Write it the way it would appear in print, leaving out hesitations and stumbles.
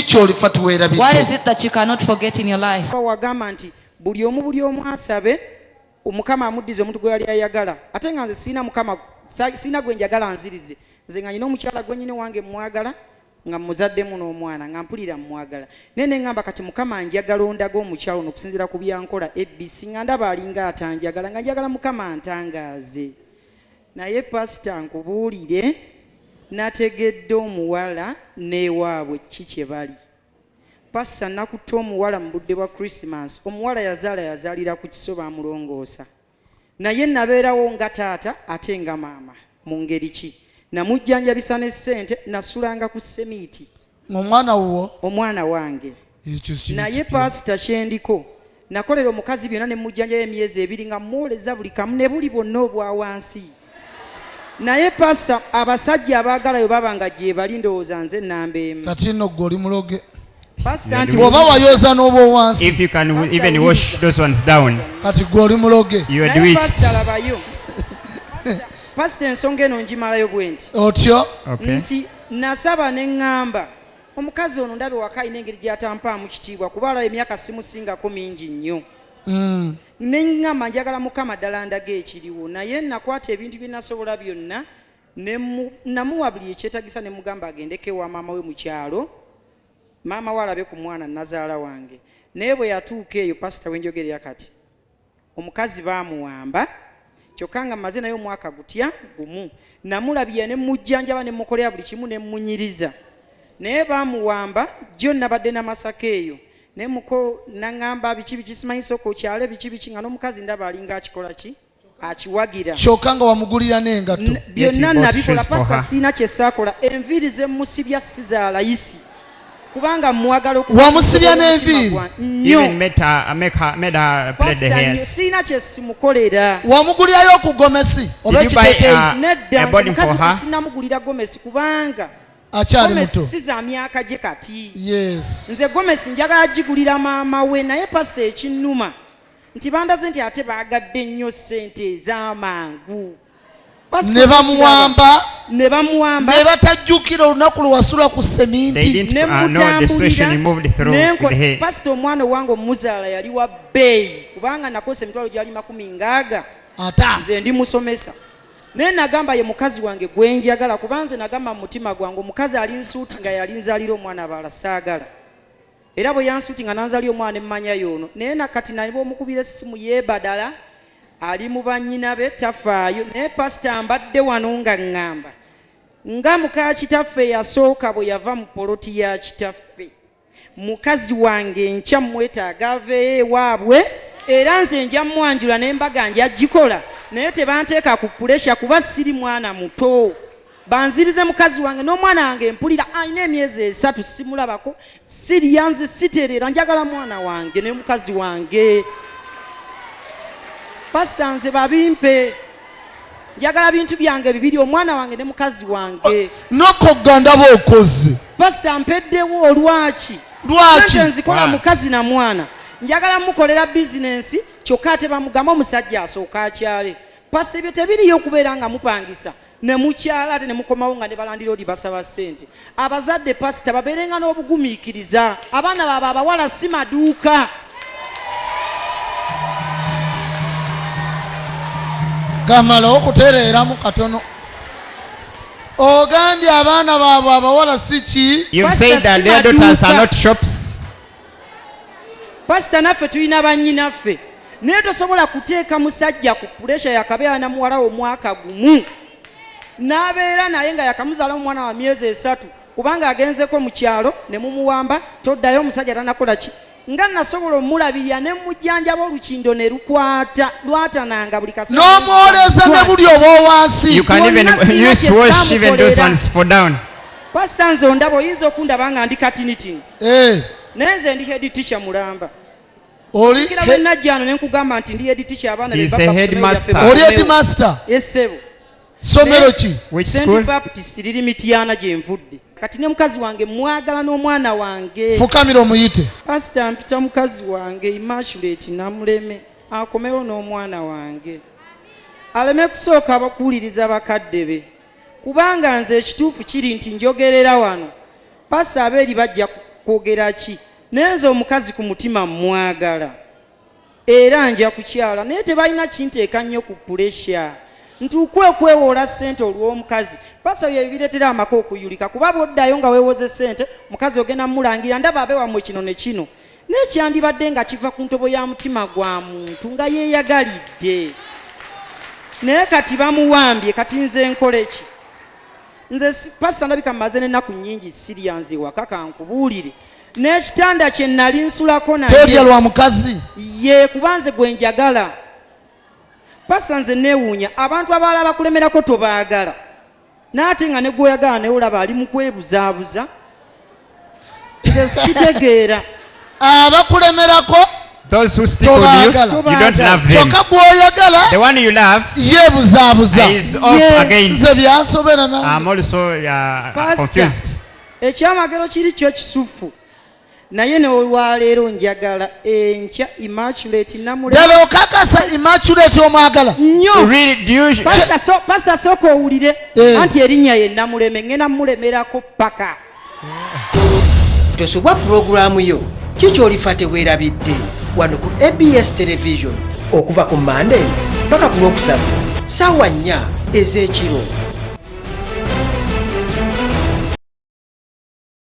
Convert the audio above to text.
kyolifa tuweerabidde? What is it that you cannot forget in your life? Wagamba nti buli omu asabe omukama amuddize omuntu gwe yali ayagala ate nga nze siina gwe njagala nzirize nze nga nyina omukyala gwe nyine wange mwagala nga muzaddemu n'omwana nga mpulira mwagala naye ne ngamba kati mukama njagala ondaga omukyalo n'okusinziira ku byankola ebbisi nga ndaba alinga atanjagala nga njagala mukama antangaaze naye pasita nkubuulire nategedde omuwala n'ewaabwe ki kye bali. Pasita nakutta omuwala mu budde bwa Christmas. Omuwala yazaalira ku kiso bamulongoosa. Naye nabeerawo nga taata ate nga maama. Mu ngeri ki? Namujjanjabisa ne ssente nasulanga ku semiiti. Omwana wo? Omwana wange. Naye pasita kyendiko. Nakolera omukazi byonna ne mujjanjaba emyezi 2 nga mwoleza buli kamu ne buli bonna obwa wansi. Naye pasita abasajja abaagalayo baba nga gye bali ndowooza nze nnamba emu. Kati nno ggwe oli muloge. Oba wayoza n'oba wansi. If you can even wash those ones down. Kati ggwe oli muloge. You are bewitched. Pasita ensonga eno ngimalayo bwe nti. Otyo? Nti nasaba ne ŋŋamba omukazi ono ndabe waka ayina engeri gy'atampaamu kitiibwa kuba alaba emyaka simusingako mingi nnyo. Ne ŋŋamba njagala mukama ddala ndaga ekiriwo naye nakwata ebintu bye nasobola byonna namuwa buli ekyetagisa ne mugamba agendeko ewa maama we mu kyalo maama we alabe ku mwana nazaala wange. Naye bwe yatuuka eyo pasita wenjogerera kati omukazi baamuwamba kyokka nga mmaze naye omwaka gutya gumu namulabye ne mujjanjaba ne mukolera buli kimu ne munyiriza naye baamuwamba jjo nabadde namasaka eyo ne muko nangamba biki simanyi soko kyale biki nga n'omukazi ndaba alinga akikola ki akiwagira kyokka nga wamugulira n'engatto byonna nabikola pasita siina kye saakola enviiri ze musibya si za layisi kubanga mwagala wamusibya n'enviiri siina kye simukolera wamugulirayo ku gomesi oba ekiteeteeyi nedda mukazi sinamugulira gomesi kubanga akyali muto si za myaka gye kati. Yes. Nze gomesi njagala gigulira maama we naye pasita ekinnuma nti bandaze nti ate baagadde nnyo ssente ez'amangu ne bamuwamba ne batajjukira olunaku lwe wasula ku seminti ne mutambulira pasita omwana owange omuzaala yali wa bbeeyi kubanga nakosa emitwalo gyali 60 nze ndi musomesa naye nagamba ye mukazi wange gwenjagala kubanze nagamba mu mutima gwange omukazi alinsuuti nga yalinzaalira omwana abaala saagala era bwe yansuuti nga nanzaalira omwana emmanya yoono naye nakati naliba omukubira essimu yeebadala ali mu bannyina be tafaayo naye pasita mbadde wano nga ŋŋamba nga muka kitaffe yasooka bwe yava mu poloti ya kitaffe mukazi wange nkya mwetaaga aveeyo ewaabwe era nze nja mwanjula n'embaga nja gikola naye tebanteeka ku puresha kuba siri mwana muto banzirize mukazi wange n'omwana wange mpulira alina emyezi 3 simulabako sirya nze siterera njagala mwana wange ne mukazi wange pasita nze babimpe njagala bintu byange bibiri omwana wange ne mukazi wange nokogga ndaba okoze pasita mpeddewo olwaki nzikola mukazi na mwana njagala mukolera bizinensi kyokka ate bamugamba omusajja asooka akyale pasita ebyo tebiriyo okubeera nga mupangisa ne mukyala ate ne mukomawo nga ne balandira oli basaba ssente abazadde pasita babeerenga n'obugumiikiriza abaana baabwe abawala si maduuka gamala okutereeramu katono ogambye abaana baabwe abawala si ki pasita naffe tulina bannyinaffe naye tosobola kuteeka musajja ku puresha yakabeera na muwala omwaka gumu n'abeera naye nga yakamuzaala omwana wa myezi 3 kubanga agenzeko mu kyalo ne mumuwamba toddayo omusajja tanakola ki nga nasobola omulabirira ne mujjanjaba olukindo ne lukwata lwatananga buli kasa n'omwoleza ne buli oba wansi pasita nze ondaba oyinza okundaba nga ndi katinitini naye nze ndi head teacher mulamba kira bwe najja ano ne nkugamba nti ndi head teacher abaana oli headmaster esebo somero ki St. Baptist liri Mityana gye nvudde kati ne mukazi wange mwagala n'omwana wange fukamira omuyite pasita mpita mukazi wange Immaculate namuleme akomewo n'omwana wange aleme kusooka abakuwuliriza bakadde be kubanga nze ekituufu kiri nti njogerera wano pasita abeeri bajja okwogera ki nenze omukazi ku mutima mwagala era nja kukyala naye tebalina kinteeka nnyo ku puresha ntuukwe okwewola ssente olw'omukazi pasa bye bireetera amaka okuyulika kuba bw'oddayo nga weewoze ssente mukazi ogenda mulangira ndaba abe wamwe kino ne kino nekyandibadde nga kiva ku ntobo ya mutima gwa muntu nga yeeyagalidde naye kati bamuwambye kati nze nkole ki nze pasa ndabika mmaze n'ennaku nnyingi siriyanze waka kankubuulire n'ekitanda kye nnali nsulako tebya lwa mukazi ye kubanze gwe njagala pasa nze neewuunya abantu abalala bakulemerako tobaagala naate nga ne gweoyagala naye olaba ali mu kwebuzaabuza nze sikitegeera abakulemerako those who stick with you, you don't love them. kyokka gwoyagala The one you love yeebuzaabuza is off again. nze byansobera na I'm also confused. ekyamagero kiri kyo kisufu naye n'olwaleero njagala enkya immaculate namule ddala okakasa immaculate omwagala nnyo Really, do you pasita sooka owulire anti erinnya ye namuleme ngenda mulemerako paka tosubwa pulogulaamu yo kikyolifa teweerabidde wano ku ABS television okuva ku Monday paka ku Lwokusatu ssaawa 4 ez'ekiro